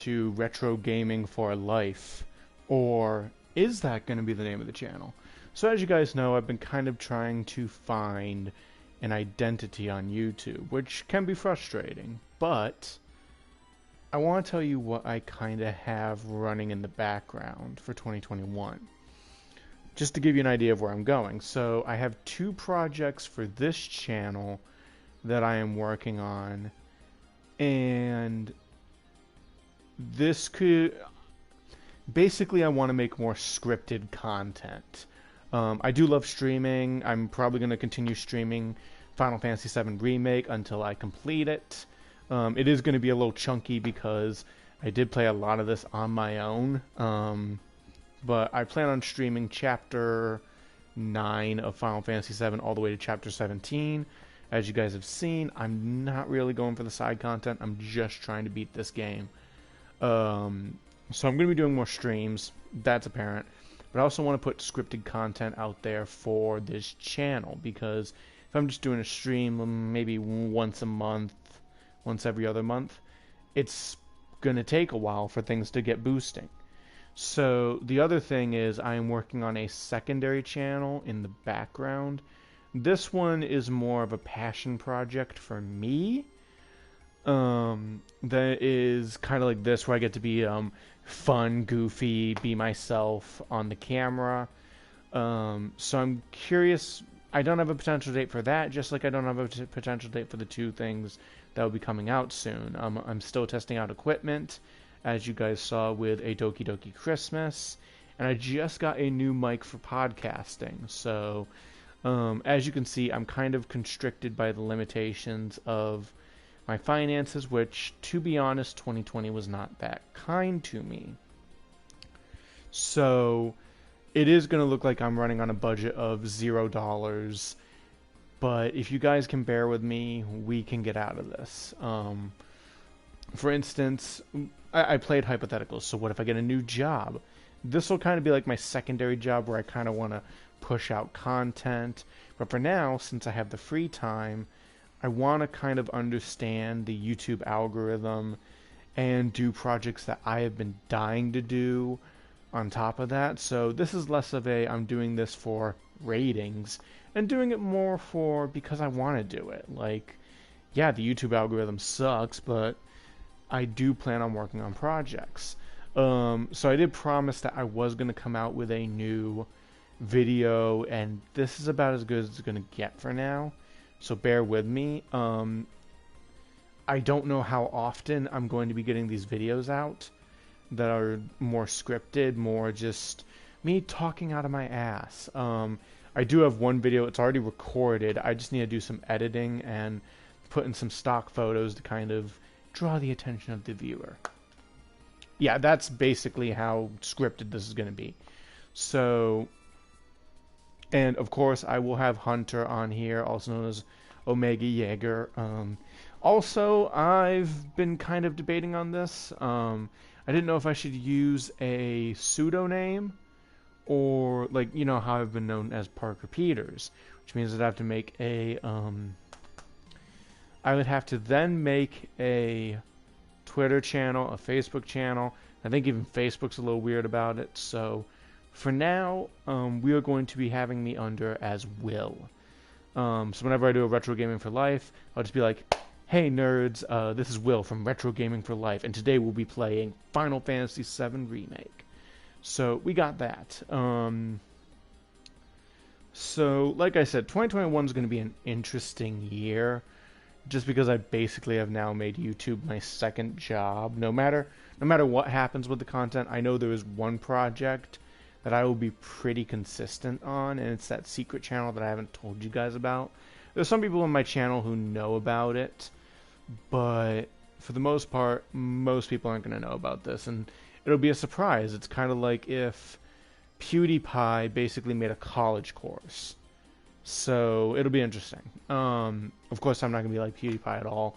to Retro Gaming for Life, or is that going to be the name of the channel? So as you guys know, I've been kind of trying to find an identity on YouTube, which can be frustrating, but I want to tell you what I kind of have running in the background for 2021. Just to give you an idea of where I'm going. So I have two projects for this channel that I am working on, and this could basically I want to make more scripted content. I do love streaming. I'm probably going to continue streaming Final Fantasy VII Remake until I complete it. It is going to be a little chunky because I did play a lot of this on my own. But I plan on streaming Chapter 9 of Final Fantasy VII all the way to Chapter 17. As you guys have seen, I'm not really going for the side content. I'm just trying to beat this game. So I'm going to be doing more streams. That's apparent. But I also want to put scripted content out there for this channel, because if I'm just doing a stream maybe once a month, once every other month, it's going to take a while for things to get boosting. So the other thing is I am working on a secondary channel in the background. This one is more of a passion project for me. That is kind of like this, where I get to be fun, goofy, be myself on the camera. So I'm curious. I don't have a potential date for that, just like I don't have a potential date for the two things that will be coming out soon. I'm still testing out equipment, as you guys saw with a Doki Doki Christmas, and I just got a new mic for podcasting. So as you can see, I'm kind of constricted by the limitations of my finances, which, to be honest, 2020 was not that kind to me. So it is going to look like I'm running on a budget of $0, but if you guys can bear with me, we can get out of this. For instance, I played hypotheticals, so what if I get a new job? This will kind of be like my secondary job, where I kind of want to push out content. But for now, since I have the free time, I want to kind of understand the YouTube algorithm and do projects that I have been dying to do on top of that. So this is less of a I'm doing this for ratings and doing it more for because I want to do it. Like, yeah, the YouTube algorithm sucks, but I do plan on working on projects. So I did promise that I was going to come out with a new video, and this is about as good as it's going to get for now. So bear with me. I don't know how often I'm going to be getting these videos out that are more scripted, more just me talking out of my ass. I do have one video, it's already recorded. I just need to do some editing and put in some stock photos to kind of draw the attention of the viewer. Yeah, that's basically how scripted this is going to be. So, and of course, I will have Hunter on here, also known as Omega Jaeger. Also, I've been kind of debating on this. I didn't know if I should use a pseudonym, or, like, you know how I've been known as Parker Peters, which means I'd have to make a, I would have to then make a Twitter channel, a Facebook channel. I think even Facebook's a little weird about it. So for now, we are going to be having me under as Will. So whenever I do a Retro Gaming for Life, I'll just be like, hey nerds, this is Will from Retro Gaming for Life, and today we'll be playing Final Fantasy VII Remake. So we got that. So like I said, 2021 is going to be an interesting year, just because I basically have now made YouTube my second job. No matter what happens with the content, I know there is one project that I will be pretty consistent on, and it's that secret channel that I haven't told you guys about. There's some people on my channel who know about it, but for the most part, most people aren't going to know about this, and it'll be a surprise. It's kind of like if PewDiePie basically made a college course. So it'll be interesting. Of course, I'm not going to be like PewDiePie at all.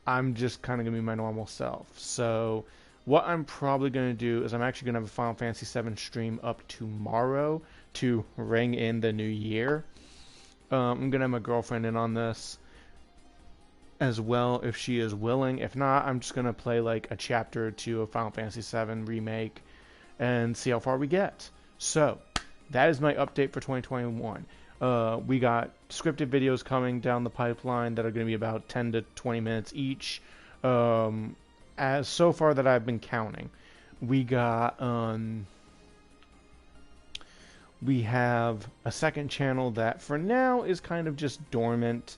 I'm just kind of going to be my normal self. So what I'm probably going to do is I'm actually going to have a Final Fantasy VII stream up tomorrow to ring in the new year. I'm going to have my girlfriend in on this. as well if she is willing. If not, I'm just going to play like a chapter or two of Final Fantasy VII Remake and see how far we get. So, that is my update for 2021. We got scripted videos coming down the pipeline that are going to be about 10 to 20 minutes each. As so far that I've been counting, we got we have a second channel that for now is kind of just dormant,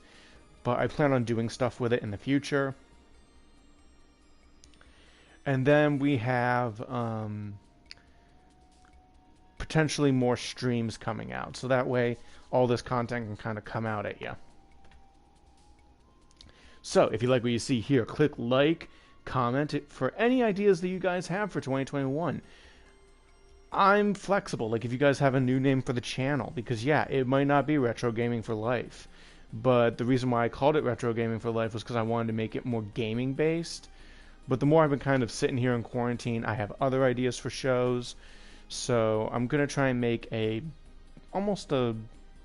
but I plan on doing stuff with it in the future. And then we have potentially more streams coming out, so that way all this content can kind of come out at you. So if you like what you see here, click like, comment for any ideas that you guys have for 2021. I'm flexible, like if you guys have a new name for the channel, because yeah, it might not be Retro Gaming for Life, but the reason why I called it Retro Gaming for Life was because I wanted to make it more gaming based. But the more I've been kind of sitting here in quarantine, I have other ideas for shows. So I'm going to try and make almost a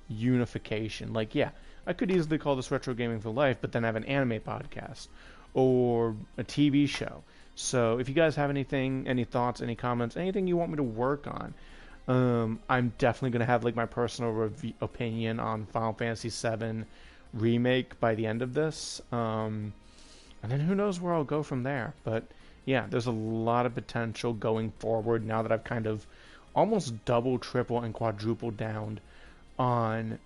unification. Like, yeah, I could easily call this Retro Gaming for Life, but then have an anime podcast or a TV show. So if you guys have anything, any thoughts, any comments, anything you want me to work on, I'm definitely going to have like my personal opinion on Final Fantasy VII Remake by the end of this. And then who knows where I'll go from there. But yeah, there's a lot of potential going forward now that I've kind of almost double, triple, and quadruple down on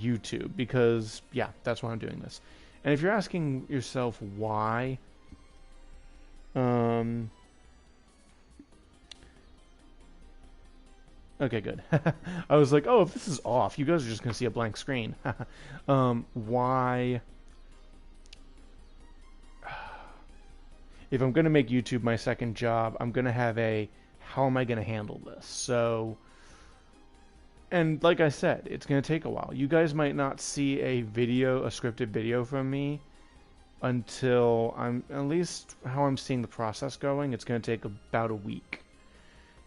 YouTube. Because, yeah, that's why I'm doing this. And if you're asking yourself why, okay, good. I was like, oh, if this is off, you guys are just going to see a blank screen. Why? If I'm going to make YouTube my second job, I'm going to have how am I going to handle this? So, and like I said, it's going to take a while. You guys might not see a scripted video from me until at least how I'm seeing the process going, it's going to take about a week.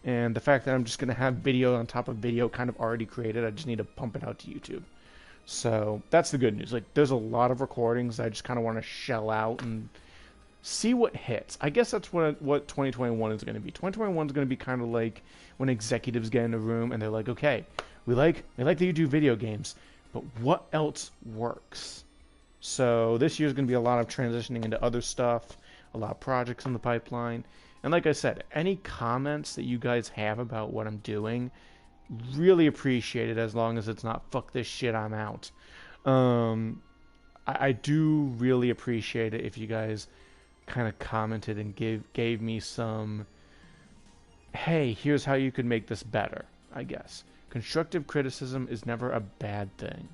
And the fact that I'm just going to have video on top of video kind of already created, I just need to pump it out to YouTube. So that's the good news. Like, there's a lot of recordings I just kind of want to shell out and see what hits. I guess that's what 2021 is going to be. 2021 is going to be kind of like when executives get in a room and they're like, okay, we like that you do video games, but what else works? So this year is going to be a lot of transitioning into other stuff, a lot of projects in the pipeline. And like I said, any comments that you guys have about what I'm doing, really appreciate it, as long as it's not fuck this shit, I'm out. I do really appreciate it if you guys kind of commented and gave me some, hey, here's how you could make this better, I guess. Constructive criticism is never a bad thing.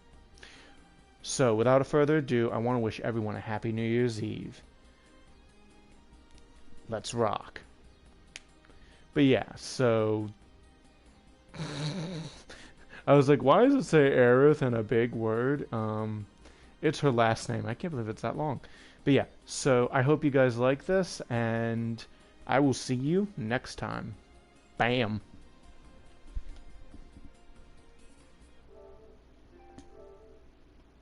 So, without further ado, I want to wish everyone a happy New Year's Eve. Let's rock. But yeah, so I was like, why does it say Aerith in a big word? It's her last name. I can't believe it's that long. But yeah, so I hope you guys like this, and I will see you next time. Bam.